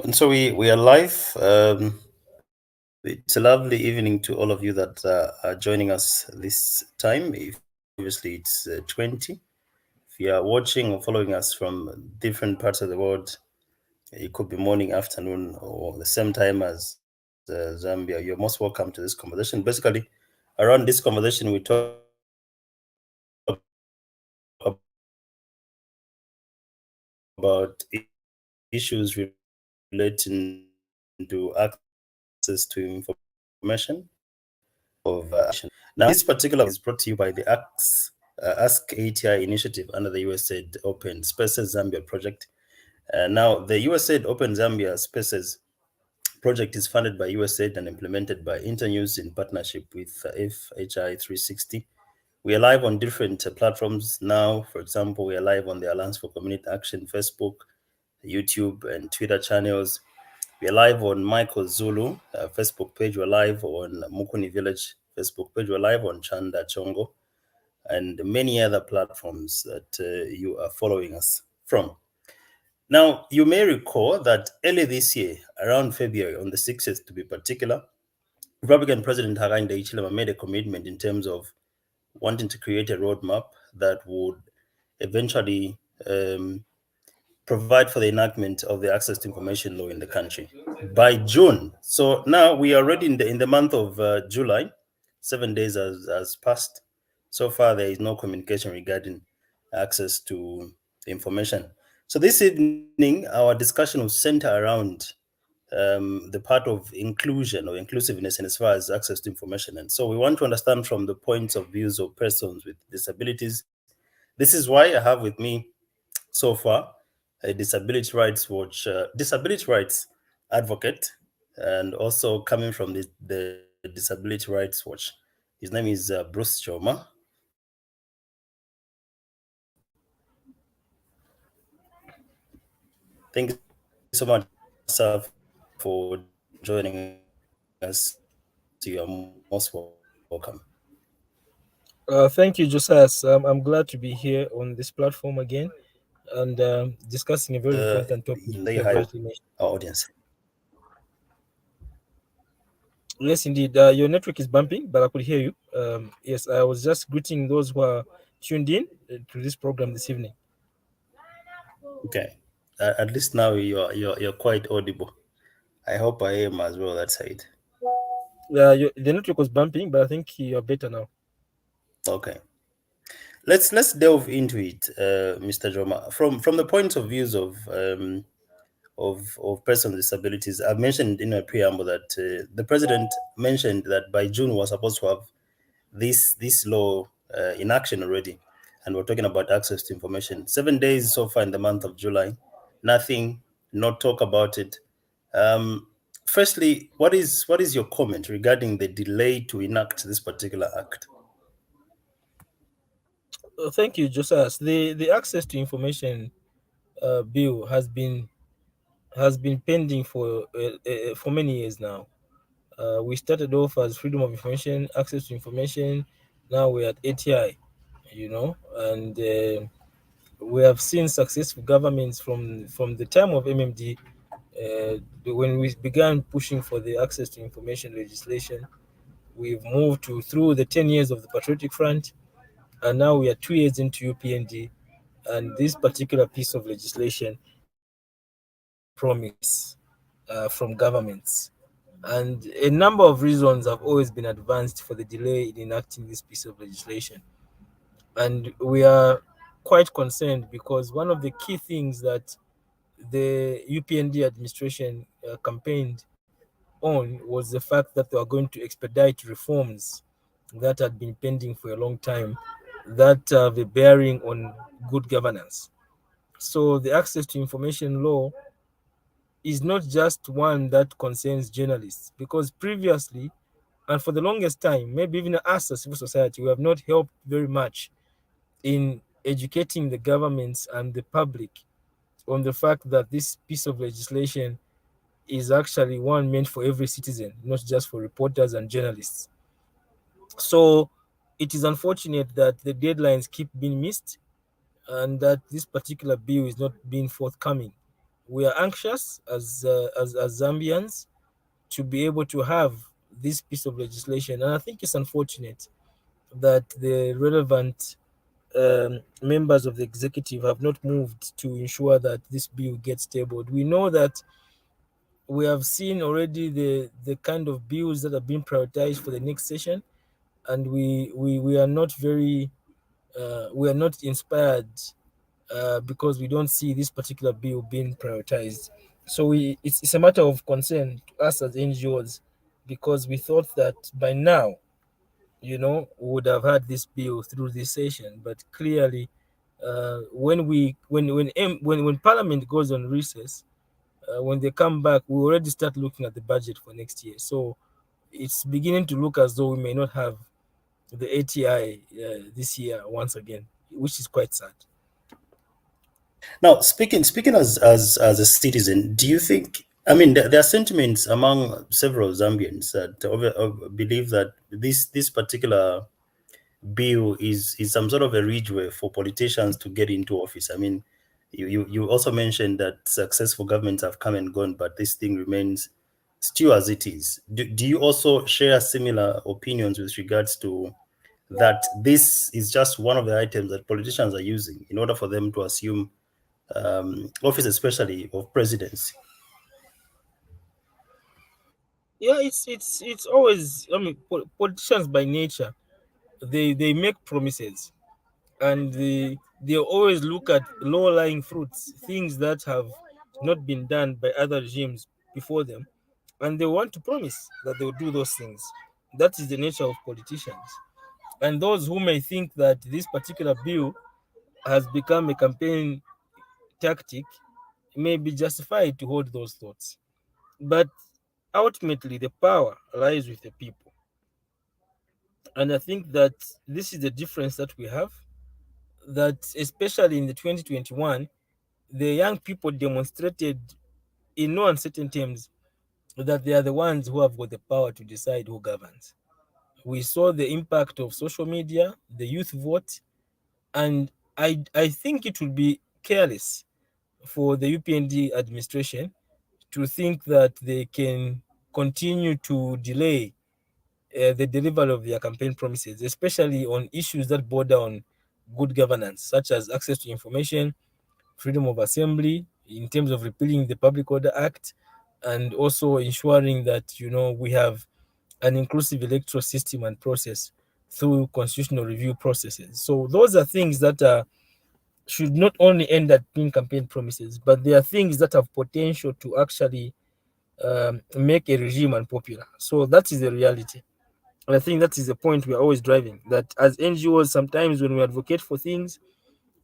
And so we are live. It's a lovely evening to all of you that are joining us this time. If obviously it's 20. If you are watching or following us from different parts of the world, it could be morning, afternoon, or the same time as Zambia. You're most welcome to this conversation. Basically, around this conversation, we talk about issues relating to access to information of now, this particular is brought to you by the Ask ATI Initiative under the USAID Open Spaces Zambia project. Now, the USAID Open Zambia Spaces project is funded by USAID and implemented by Internews in partnership with FHI 360. We are live on different platforms now. For example, we are live on the Alliance for Community Action Facebook, YouTube, and Twitter channels. We are live on Michael Zulu Facebook page. We're live on Mukuni Village Facebook page. We're live on Chanda Chongo and many other platforms that you are following us from. Now, you may recall that early this year, around February, on the 6th to be particular, Republican President Hakainde Hichilema made a commitment in terms of wanting to create a roadmap that would eventually provide for the enactment of the access to information law in the country by June. So now we are already in the month of July. 7 days has passed. So far, there is no communication regarding access to information. So this evening, our discussion will center around the part of inclusion or inclusiveness in as far as access to information. And so we want to understand from the points of views of persons with disabilities. This is why I have with me so far a disability rights advocate, and also coming from the Disability Rights Watch. His name is Bruce Choma. Thank you so much, sir, for joining us. You are most welcome. Thank you, Josias. I'm glad to be here on this platform again and discussing a very important topic. Say hi to our audience. Yes, indeed. Your network is bumping, but I could hear you. Yes, I was just greeting those who are tuned in to this program this evening. Okay. At least now you're quite audible. I hope I am as well that side. The network was bumping, but I think you're better now. Okay. Let's delve into it, Mr. Joma. From the point of views of persons with disabilities, I've mentioned in my preamble that the president mentioned that by June we're supposed to have this law in action already, and we're talking about access to information. 7 days so far in the month of July, nothing, no talk about it. Firstly, what is your comment regarding the delay to enact this particular act? Thank you, Josias. The access to information bill has been pending for many years now. We started off as freedom of information, access to information. Now we're at ATI, and we have seen successful governments from the time of MMD, when we began pushing for the access to information legislation. We've moved to through the 10 years of the Patriotic Front, and now we are 2 years into UPND, and this particular piece of legislation promise from governments. And a number of reasons have always been advanced for the delay in enacting this piece of legislation. And we are quite concerned because one of the key things that the UPND administration campaigned on was the fact that they were going to expedite reforms that had been pending for a long time that have a bearing on good governance. So the access to information law is not just one that concerns journalists, because previously, and for the longest time, maybe even us as civil society, we have not helped very much in educating the governments and the public on the fact that this piece of legislation is actually one meant for every citizen, not just for reporters and journalists. So it is unfortunate that the deadlines keep being missed and that this particular bill is not being forthcoming we are anxious as Zambians to be able to have this piece of legislation, and I think it's unfortunate that the relevant members of the executive have not moved to ensure that this bill gets tabled. We know that we have seen already the kind of bills that have been prioritized for the next session, and we are not very we are not inspired because we don't see this particular bill being prioritized. So it's a matter of concern to us as NGOs, because we thought that by now, we would have had this bill through this session. But clearly, when we when Parliament goes on recess, when they come back, we already start looking at the budget for next year. So it's beginning to look as though we may not have the ATI this year once again, which is quite sad. Now, speaking as a citizen, do you think? I mean, there are sentiments among several Zambians that believe that this particular bill is some sort of a ridgeway for politicians to get into office. I mean, you also mentioned that successful governments have come and gone, but this thing remains still as it is. Do you also share similar opinions with regards to that this is just one of the items that politicians are using in order for them to assume office, especially of presidency? Yeah, it's always. I mean, politicians by nature, they make promises, and they always look at low-lying fruits, things that have not been done by other regimes before them, and they want to promise that they will do those things. That is the nature of politicians. And those who may think that this particular bill has become a campaign tactic may be justified to hold those thoughts. But ultimately, the power lies with the people. And I think that this is the difference that we have, that especially in the 2021, the young people demonstrated in no uncertain terms that they are the ones who have got the power to decide who governs. We saw the impact of social media, the youth vote, and I think it would be careless for the UPND administration to think that they can continue to delay the delivery of their campaign promises, especially on issues that border on good governance, such as access to information, freedom of assembly, in terms of repealing the Public Order Act, and also ensuring that we have an inclusive electoral system and process through constitutional review processes. So those are things that should not only end at being campaign promises, but they are things that have potential to actually make a regime unpopular. So that is the reality. And I think that is the point we are always driving. That as NGOs, sometimes when we advocate for things,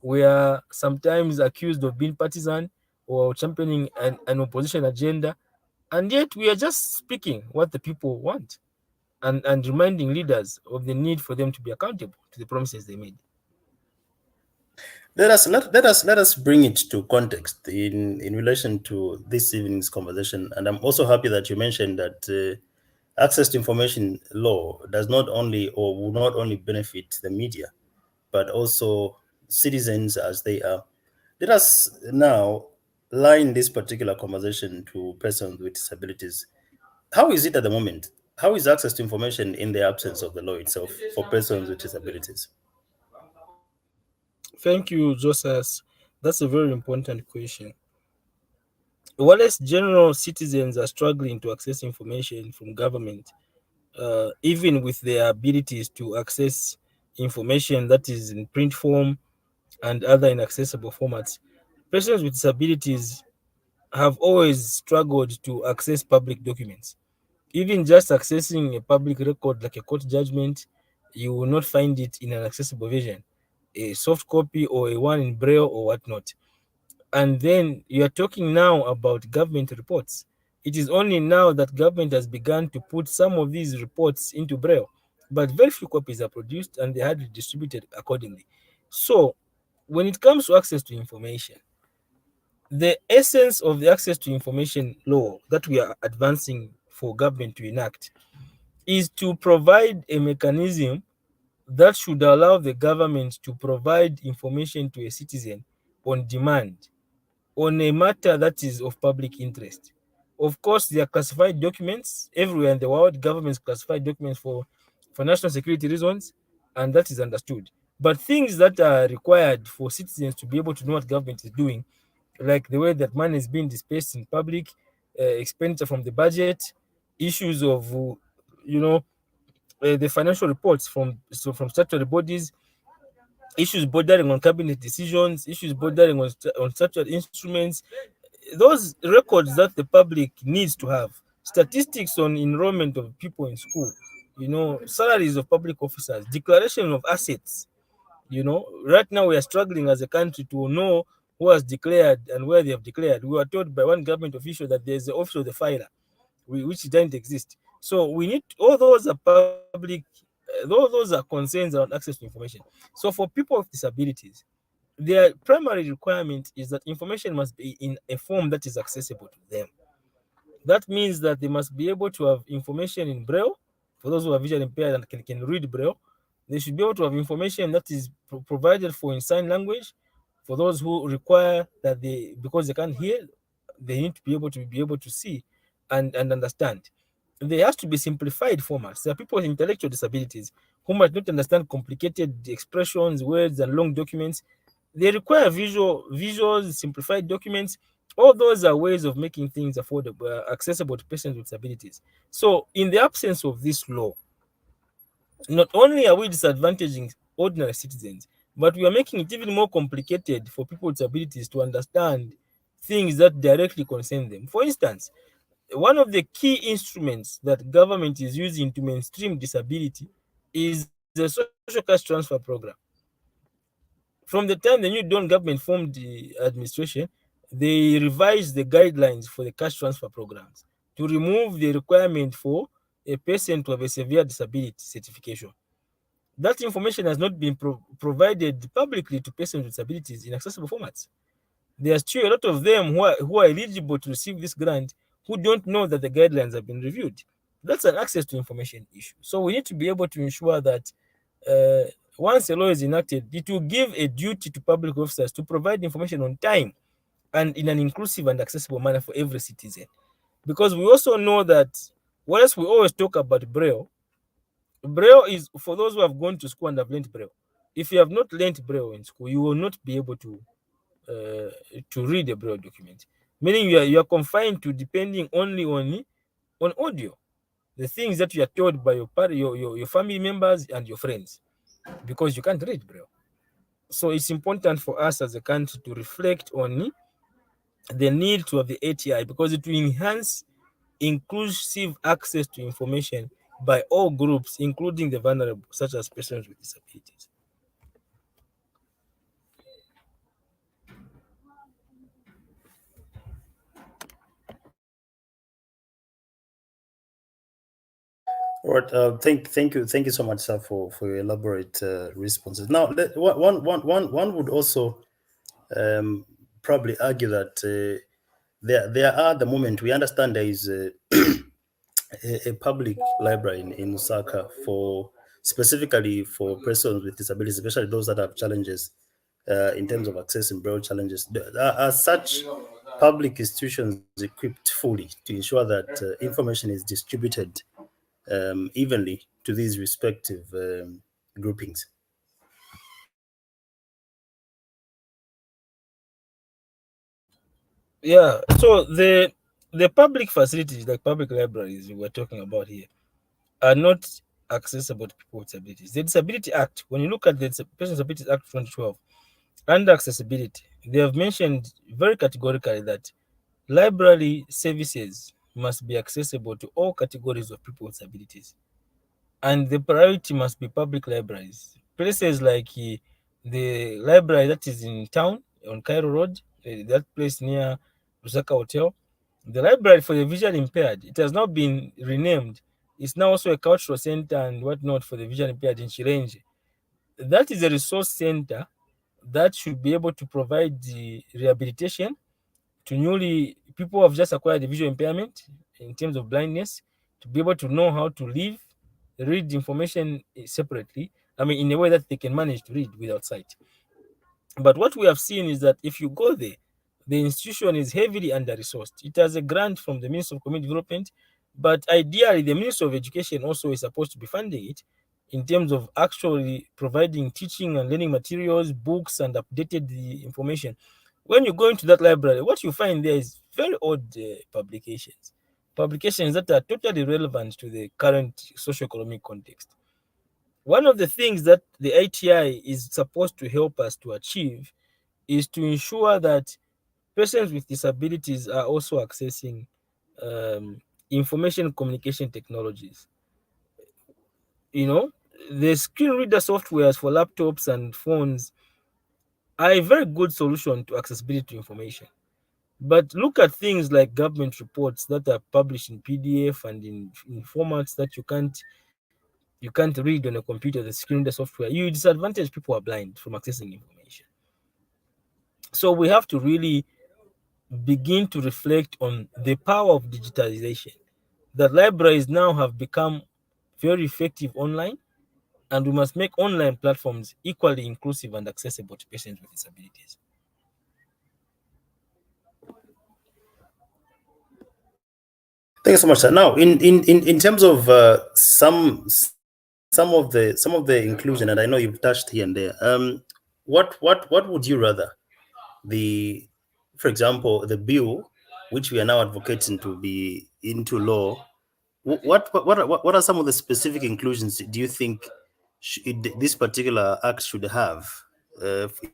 we are sometimes accused of being partisan or championing an opposition agenda. And yet we are just speaking what the people want, and reminding leaders of the need for them to be accountable to the promises they made. Let us bring it to context in relation to this evening's conversation. And I'm also happy that you mentioned that access to information law does not only or will not only benefit the media, but also citizens as they are. Let us now line this particular conversation to persons with disabilities. How is it at the moment? How is access to information in the absence of the law itself for persons with disabilities? Thank you, Joseph. That's a very important question. Whilst general citizens are struggling to access information from government, even with their abilities to access information that is in print form and other inaccessible formats, persons with disabilities have always struggled to access public documents. Even just accessing a public record like a court judgment, you will not find it in an accessible version, a soft copy or a one in braille or whatnot. And then you are talking now about government reports. It is only now that government has begun to put some of these reports into braille, but very few copies are produced and they are distributed accordingly. So when it comes to access to information, the essence of the access to information law that we are advancing for government to enact is to provide a mechanism that should allow the government to provide information to a citizen on demand on a matter that is of public interest. Of course, there are classified documents everywhere in the world. Governments classify documents for national security reasons, and that is understood. But things that are required for citizens to be able to know what government is doing, like the way that money is being dispersed in public, expenditure from the budget, issues of the financial reports from statutory bodies, issues bordering on cabinet decisions, issues bordering on statutory instruments, those records that the public needs to have, statistics on enrollment of people in school, salaries of public officers, declaration of assets. Right now we are struggling as a country to know who has declared and where they have declared. We were told by one government official that there's the office of the filer, which doesn't exist. So we need all those are public, those are concerns around access to information. So for people with disabilities, their primary requirement is that information must be in a form that is accessible to them. That means that they must be able to have information in Braille for those who are visually impaired and can read Braille. They should be able to have information that is provided for in sign language for those who require that because they can't hear, they need to be able to see and understand. There has to be simplified formats. There are people with intellectual disabilities who might not understand complicated expressions, words, and long documents. They require visuals, simplified documents. All those are ways of making things affordable, accessible to persons with disabilities. So, in the absence of this law, not only are we disadvantaging ordinary citizens, but we are making it even more complicated for people with disabilities to understand things that directly concern them. For instance, one of the key instruments that government is using to mainstream disability is the social cash transfer program. From the time the new Dawn government formed the administration, they revised the guidelines for the cash transfer programs to remove the requirement for a person to have a severe disability certification. That information has not been provided publicly to persons with disabilities in accessible formats. There are still a lot of them who are eligible to receive this grant who don't know that the guidelines have been reviewed. That's an access to information issue. So we need to be able to ensure that once a law is enacted, it will give a duty to public officers to provide information on time and in an inclusive and accessible manner for every citizen. Because we also know that, whereas we always talk about Braille, Braille is for those who have gone to school and have learned Braille. If you have not learned Braille in school, you will not be able to read a Braille document. Meaning you are confined to depending only on audio, the things that you are told by your family members and your friends, because you can't read Braille. So it's important for us as a country to reflect on the need to have the ATI because it will enhance inclusive access to information by all groups, including the vulnerable, such as persons with disabilities. All right. Thank you so much, sir, for your elaborate responses. Now, one would also probably argue that there are the moment we understand there is a public library in Lusaka for specifically for persons with disabilities, especially those that have challenges in terms of accessing Braille challenges. Are such public institutions equipped fully to ensure that information is distributed evenly to these respective groupings? Yeah. So the public facilities, like public libraries we're talking about here, are not accessible to people with disabilities. The Disability Act, when you look at the Persons with Disabilities Act 2012, under accessibility, they have mentioned very categorically that library services must be accessible to all categories of people with disabilities. And the priority must be public libraries. Places like the library that is in town on Cairo Road, that place near Lusaka Hotel, the library for the visually impaired, it has now been renamed. It's now also a cultural center and whatnot for the visually impaired in Chirenje. That is a resource center that should be able to provide the rehabilitation to newly people who have just acquired a visual impairment in terms of blindness to be able to know how to live, read information separately. I mean, in a way that they can manage to read without sight. But what we have seen is that if you go there, the institution is heavily under-resourced. It has a grant from the Minister of Community Development, but ideally the Minister of Education also is supposed to be funding it in terms of actually providing teaching and learning materials, books, and updated the information. When you go into that library, what you find there is very odd publications that are totally relevant to the current socio-economic context. One of the things that the ATI is supposed to help us to achieve is to ensure that persons with disabilities are also accessing um, information communication technologies. You know, the screen reader softwares for laptops and phones are a very good solution to accessibility to information. But look at things like government reports that are published in PDF and in formats that you can't read on a computer, the screen reader software. You disadvantage people who are blind from accessing information. So we have to really begin to reflect on the power of digitalization. That libraries now have become very effective online, and we must make online platforms equally inclusive and accessible to patients with disabilities. Thank you so much, sir. Now, in terms of some of the inclusion, and I know you've touched here and there. What would you rather, the, for example, the bill which we are now advocating to be into law? What are some of the specific inclusions do you think this particular act should have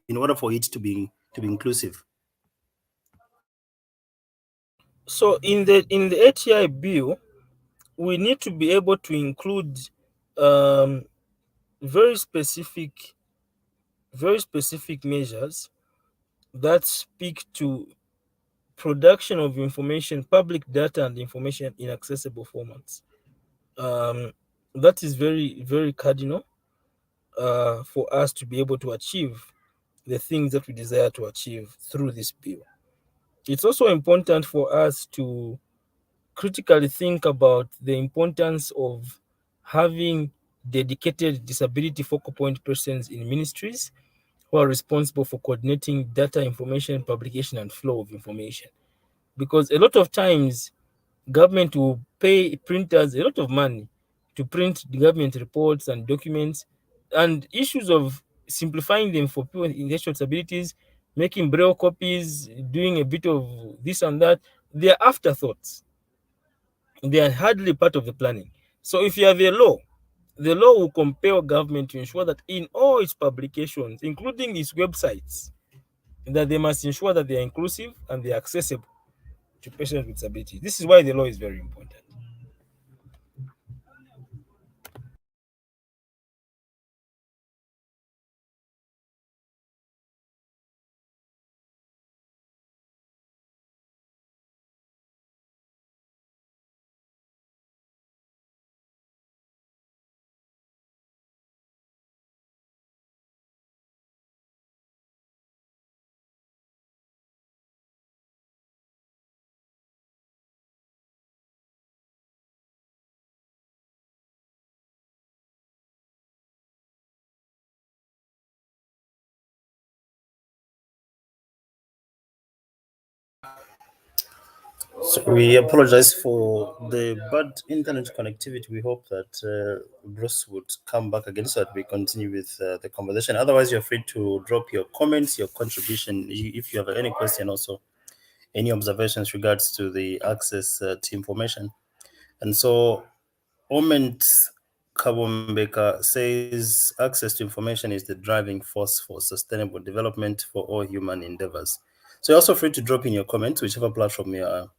in order for it to be inclusive? So in the ATI bill, we need to be able to include um, very specific very specific measures that speak to production of information, public data and information in accessible formats. Um, that is very, very cardinal for us to be able to achieve the things that we desire to achieve through this bill. It's also important for us to critically think about the importance of having dedicated disability focal point persons in ministries who are responsible for coordinating data information, publication, and flow of information. Because a lot of times, government will pay printers a lot of money to print the government reports and documents, and issues of simplifying them for people with intellectual disabilities, making braille copies, doing a bit of this and that. They are afterthoughts. They are hardly part of the planning. So if you have a law, the law will compel government to ensure that in all its publications, including its websites, that they must ensure that they are inclusive and they are accessible to persons with disabilities. This is why the law is very important. So we apologize for the bad internet connectivity. We hope that Bruce would come back again so that we continue with the conversation. Otherwise, you're free to drop your comments, your contribution, if you have any question, also any observations regards to the access to information. And so, Oment Kabombeka says access to information is the driving force for sustainable development for all human endeavors. So you're also free to drop in your comments, whichever platform you are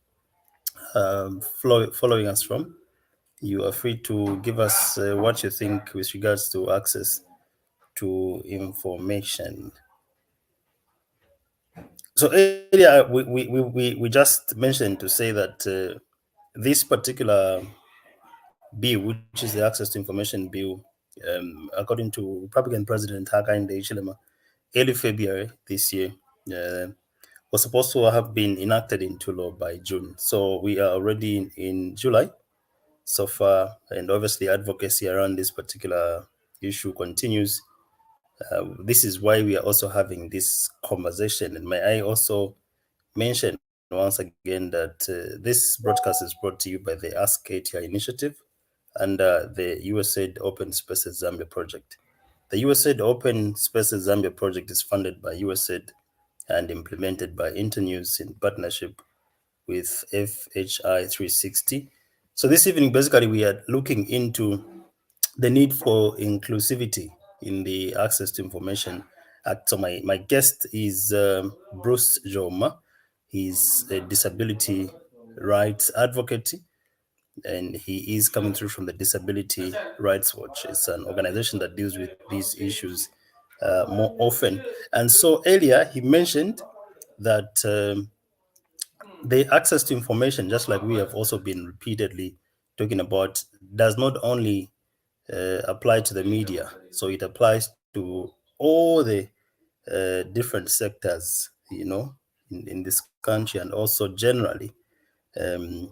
following us from. You are free to give us what you think with regards to access to information. So earlier we just mentioned to say that this particular bill, which is the Access to Information Bill, according to Republican President Hakainde Hichilema, early February this year, uh, was supposed to have been enacted into law by June. So we are already in July so far, and obviously advocacy around this particular issue continues. This is why we are also having this conversation. And may I also mention once again that this broadcast is brought to you by the Ask ATI Initiative under the USAID Open Spaces Zambia project. The USAID Open Spaces Zambia project is funded by USAID and implemented by Internews in partnership with FHI 360. So this evening, basically, we are looking into the need for inclusivity in the Access to Information Act. So my guest is Bruce Joma. He's a disability rights advocate, and he is coming through from the Disability Rights Watch. It's an organization that deals with these issues more often. And so earlier he mentioned that the access to information, just like we have also been repeatedly talking about, does not only apply to the media. So it applies to all the different sectors, in this country, and also generally um,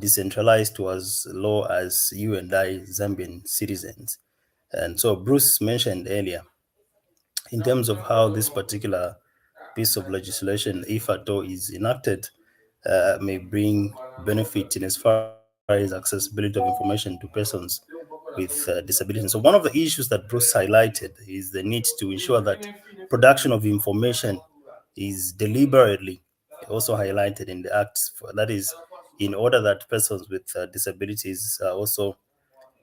decentralized to as low as you and I, Zambian citizens. And so Bruce mentioned earlier, in terms of how this particular piece of legislation, if at all is enacted, may bring benefit in as far as accessibility of information to persons with disabilities. And so one of the issues that Bruce highlighted is the need to ensure that production of information is deliberately also highlighted in the act. That is, in order that persons with disabilities also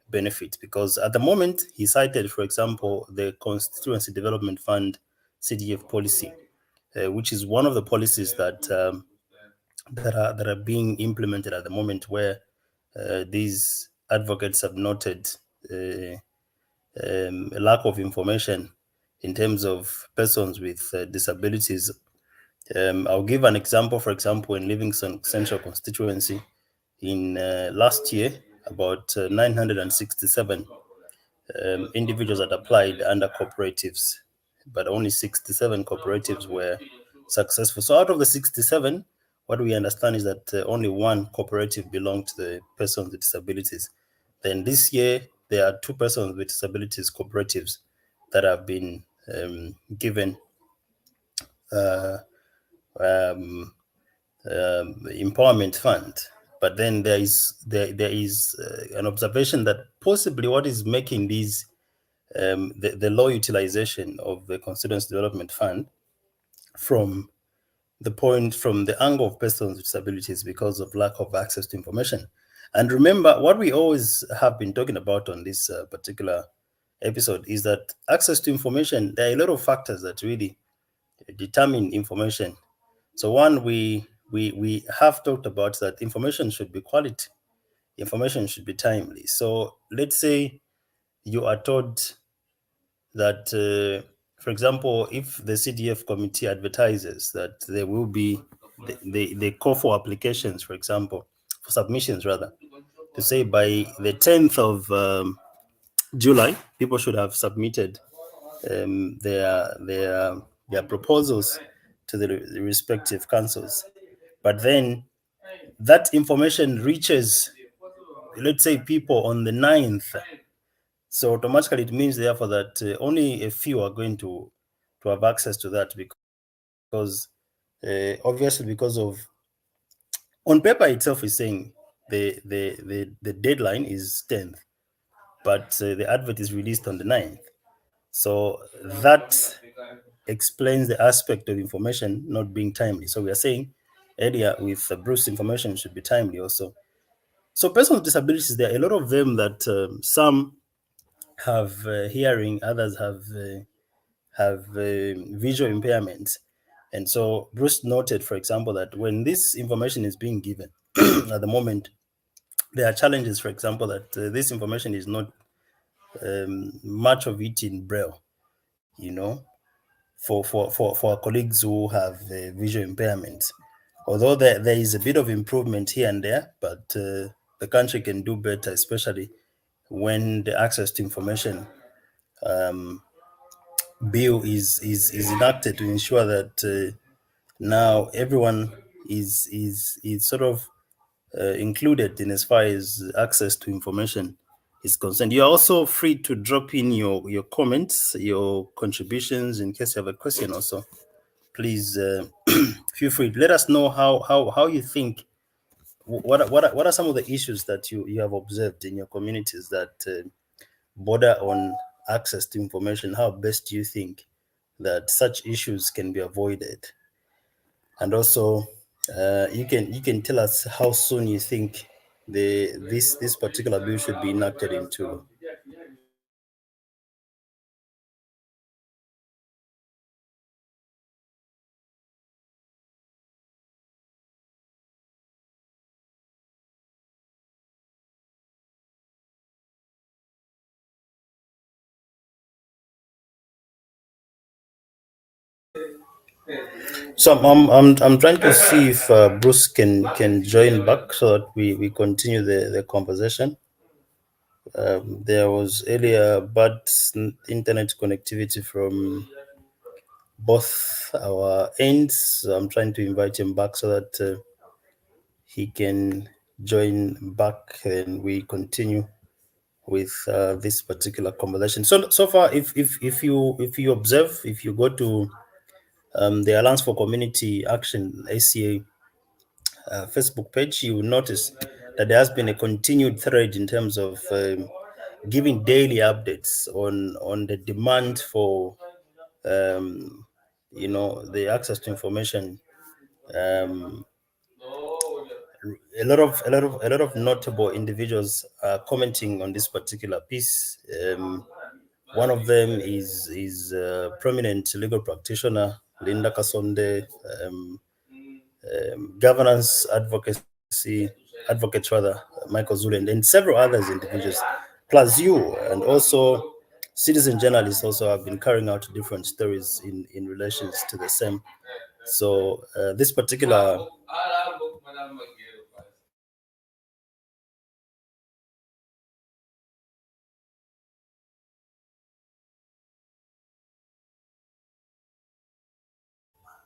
benefit. Because at the moment, he cited, for example, the Constituency Development Fund CDF policy, which is one of the policies that are being implemented at the moment, where these advocates have noted a lack of information in terms of persons with disabilities. I'll give an example. For example, in Livingston Central constituency, in last year, about 967 individuals that applied under cooperatives, but only 67 cooperatives were successful. So out of the 67, what we understand is that only one cooperative belonged to the persons with disabilities. Then this year, there are two persons with disabilities cooperatives that have been given empowerment fund. But then there is an observation that possibly what is making these the low utilization of the Constituency Development Fund from the angle of persons with disabilities because of lack of access to information. And remember, what we always have been talking about on this particular episode is that access to information, there are a lot of factors that really determine information. So one, we have talked about that information should be quality, information should be timely. So let's say you are told that, for example, if the CDF committee advertises that there will be, they call for applications, for example, for submissions rather, to say by the 10th of July, people should have submitted their proposals to the respective councils. But then that information reaches, let's say, people on the 9th. So automatically it means therefore that only a few are going to have access to that, because obviously, because of, on paper itself is saying the deadline is 10th, but the advert is released on the 9th. So that explains the aspect of information not being timely. So we are saying earlier with Bruce, information should be timely also. So persons with disabilities, there are a lot of them that some have hearing, others have visual impairments. And so Bruce noted, for example, that when this information is being given at the moment, there are challenges, for example, that this information is not much of it in Braille, for our colleagues who have visual impairments. Although there is a bit of improvement here and there, but the country can do better, especially when the access to information bill is enacted, to ensure that now everyone is sort of included in as far as access to information is concerned. You're also free to drop in your comments, your contributions, in case you have a question also. Please feel free. Let us know how you think. What are some of the issues that you have observed in your communities that border on access to information? How best do you think that such issues can be avoided? And also, you can tell us how soon you think this particular bill should be enacted into. So I'm trying to see if Bruce can join back so that we continue the conversation. There was earlier bad internet connectivity from both our ends. So I'm trying to invite him back so that he can join back and we continue with this particular conversation. So far, if you observe, if you go to the Alliance for Community Action (ACA) Facebook page, you will notice that there has been a continued thread in terms of giving daily updates on the demand for um, the access to information. Um, a lot of notable individuals are commenting on this particular piece. One of them is prominent legal practitioner Linda Kasonde, governance advocate rather, Michael Zulu, and several others individuals, plus you, and also citizen journalists also have been carrying out different stories in relations to the same. So this particular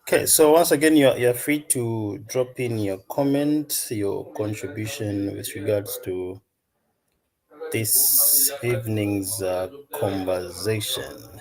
Okay, so once again, you're free to drop in your comment, your contribution with regards to this evening's conversation.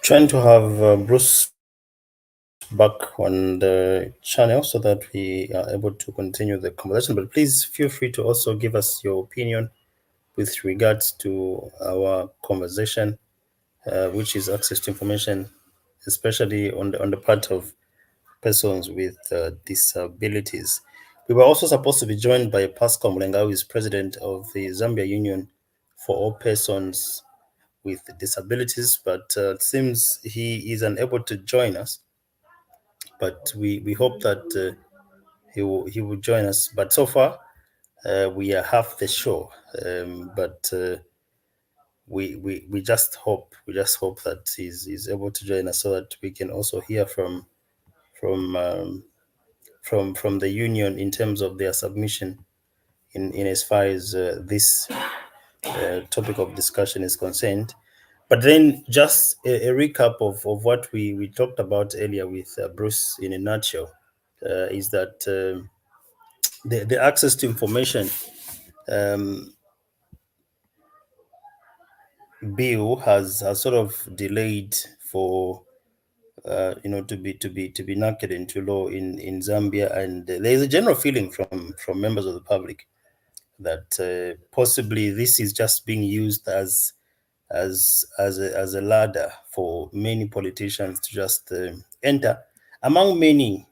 Trying to have Bruce back on the channel so that we are able to continue the conversation. But please feel free to also give us your opinion with regards to our conversation, which is access to information, especially on the part of persons with disabilities. We were also supposed to be joined by Pascal Mulenga, who is president of the Zambia Union for All Persons with Disabilities, but it seems he is unable to join us. But we hope that he will join us. But so far, we are half the show. But we just hope that he's able to join us so that we can also hear from from the union in terms of their submission in as far as this topic of discussion is concerned. But then just a recap of what we talked about earlier with Bruce in a nutshell is that the access to information um, bill has sort of delayed for to be enacted into law in Zambia, and there is a general feeling from members of the public that possibly this is just being used as a ladder for many politicians to just enter among many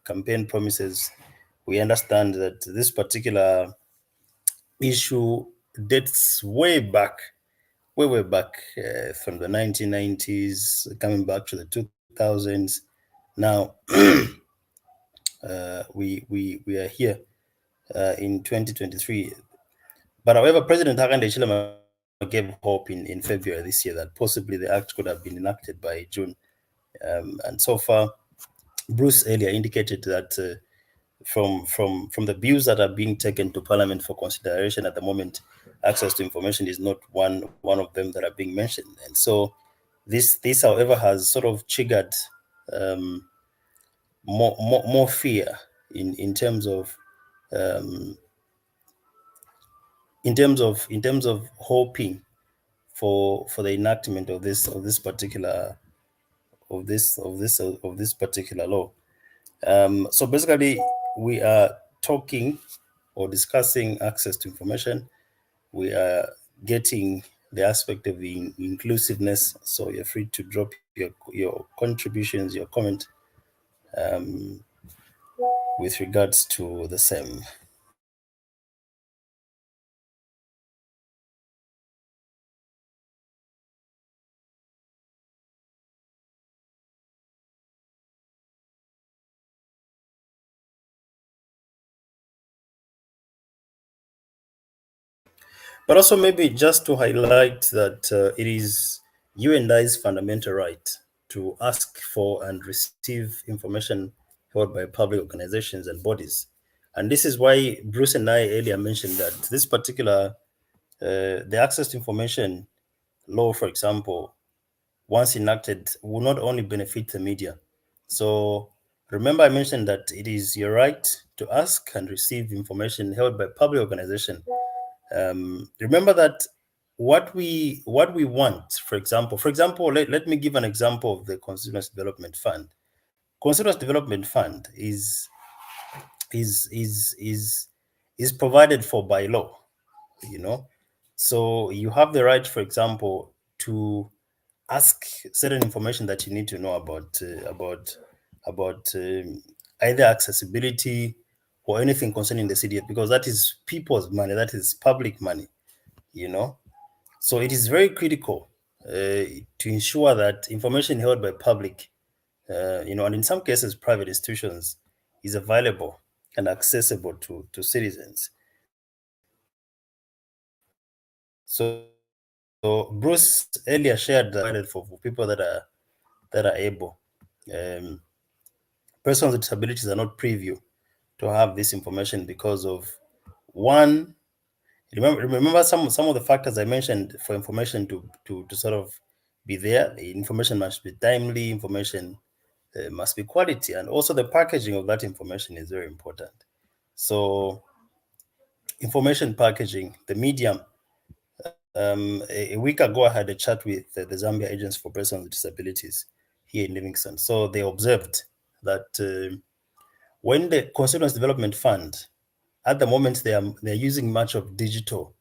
campaign promises. We understand that this particular issue dates way back from the 1990s, coming back to the 2000s. Now we are here in 2023. But however, President Hakainde Hichilema gave hope in February this year that possibly the act could have been enacted by June. And so far, Bruce earlier indicated that from the bills that are being taken to Parliament for consideration at the moment, access to information is not one of them that are being mentioned. And so this however, has sort of triggered more fear in terms of hoping for the enactment of this particular law. So basically, we are talking or discussing access to information. We are getting the aspect of the inclusiveness. So you're free to drop your contributions, your comment with regards to the same. But also maybe just to highlight that it is you and I's fundamental right to ask for and receive information held by public organizations and bodies. And this is why Bruce and I earlier mentioned that this particular, the access to information law, for example, once enacted, will not only benefit the media. So remember, I mentioned that it is your right to ask and receive information held by public organization. Remember that what we want, for example, let me give an example of the Constituency Development Fund. Constituency Development Fund is provided for by law, you know. So you have the right, for example, to ask certain information that you need to know about either accessibility or anything concerning the city, because that is people's money, that is public money, you know. So it is very critical to ensure that information held by public, and in some cases private institutions, is available and accessible to citizens. So Bruce earlier shared that for people that are able. Um, Persons with disabilities are not privy to have this information because of one. Remember some of the factors I mentioned for information to sort of be there. The information must be timely. Information must be quality, and also the packaging of that information is very important. So information packaging, the medium. A week ago, I had a chat with the Zambia Agents for Persons with Disabilities, here in Livingston. So they observed that when the Constituency Development Fund, at the moment, they're using much of digital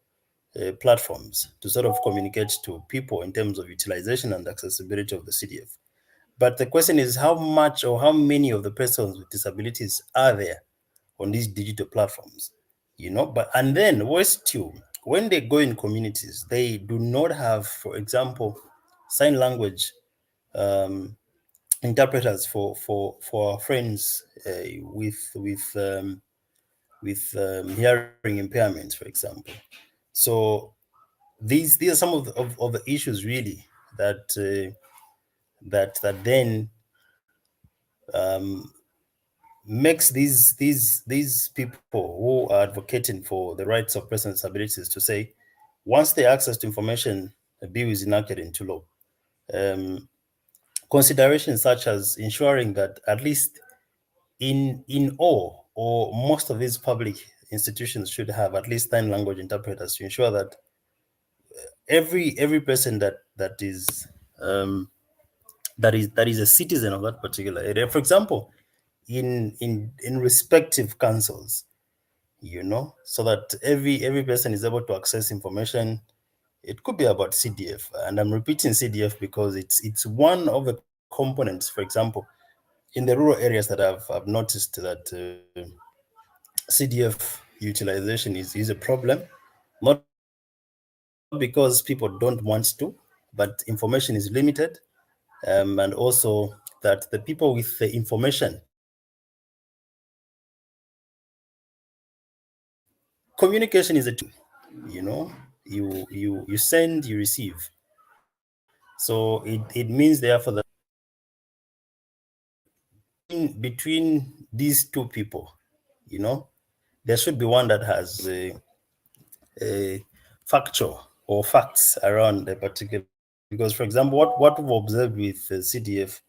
platforms to sort of communicate to people in terms of utilization and accessibility of the CDF. But the question is, how much or how many of the persons with disabilities are there on these digital platforms? But and then worse too, when they go in communities, they do not have, for example, sign language interpreters for our friends with hearing impairments, for example. So these are some of the issues really that then makes these people who are advocating for the rights of persons with disabilities to say, once the Access to Information Bill is enacted into law, considerations such as ensuring that at least in all or most of these public institutions should have at least 10 language interpreters to ensure that every person um, that is a citizen of that particular area. For example, in respective councils, so that every person is able to access information. It could be about CDF, and I'm repeating CDF because it's one of the components. For example, in the rural areas that I've noticed that CDF utilization is a problem, not because people don't want to, but information is limited, and also that the people with the information communication is a tool. You send, you receive. So it means therefore that between these two people, there should be one that has a factual or facts around a particular. Because, for example, what we've observed with CDF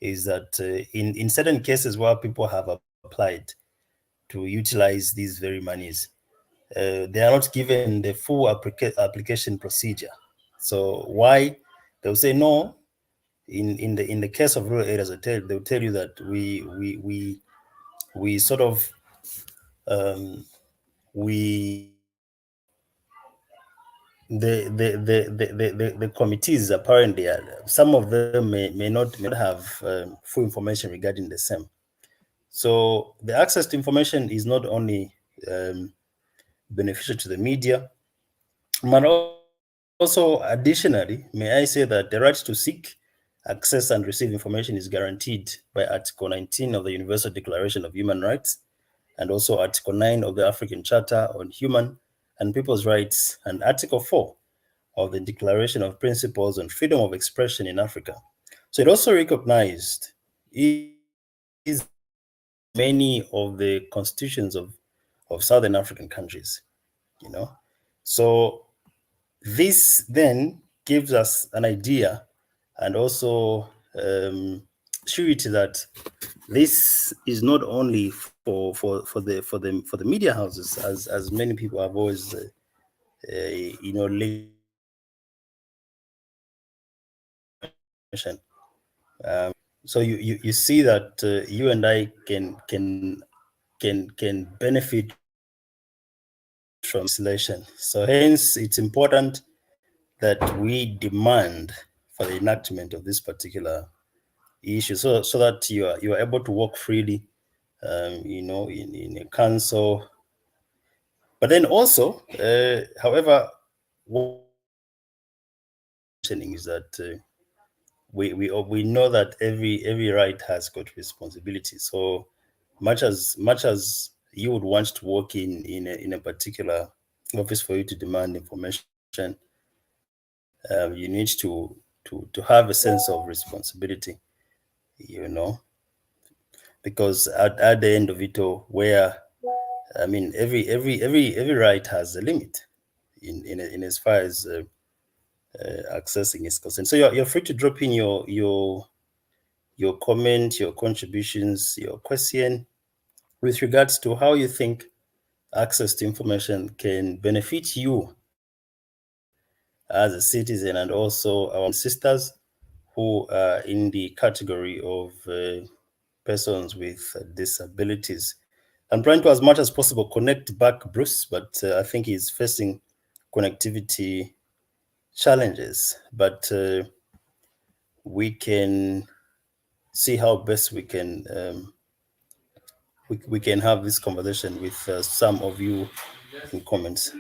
is that in certain cases where people have applied to utilize these very monies, they are not given the full application procedure. So why? They'll say no. In the case of rural areas, they'll tell you that we sort of we the committees apparently some of them may not have full information regarding the same. So the access to information is not only beneficial to the media, but also additionally, may I say that the right to seek, access, and receive information is guaranteed by Article 19 of the Universal Declaration of Human Rights, and also Article 9 of the African Charter on Human and People's Rights, and Article 4 of the Declaration of Principles on Freedom of Expression in Africa. So it also recognized is many of the constitutions of Southern African countries, So this then gives us an idea and also surety that this is not only for the media houses, as many people have always linked information. So you see that you and I can benefit from legislation. So hence it's important that we demand for the enactment of this particular issue, so that you are able to work freely, in a council. But then also, however, what is that we know that every right has got responsibility. So much as you would want to work in a particular office for you to demand information, you need to have a sense of responsibility, because at the end of it all, where every right has a limit in as far as accessing is concerned. So you're free to drop in your comment, your contributions, your question with regards to how you think access to information can benefit you as a citizen, and also our sisters who are in the category of persons with disabilities. I'm trying to, as much as possible, connect back Bruce, but I think he's facing connectivity challenges. But we can see how best we can we can have this conversation with some of you in comments.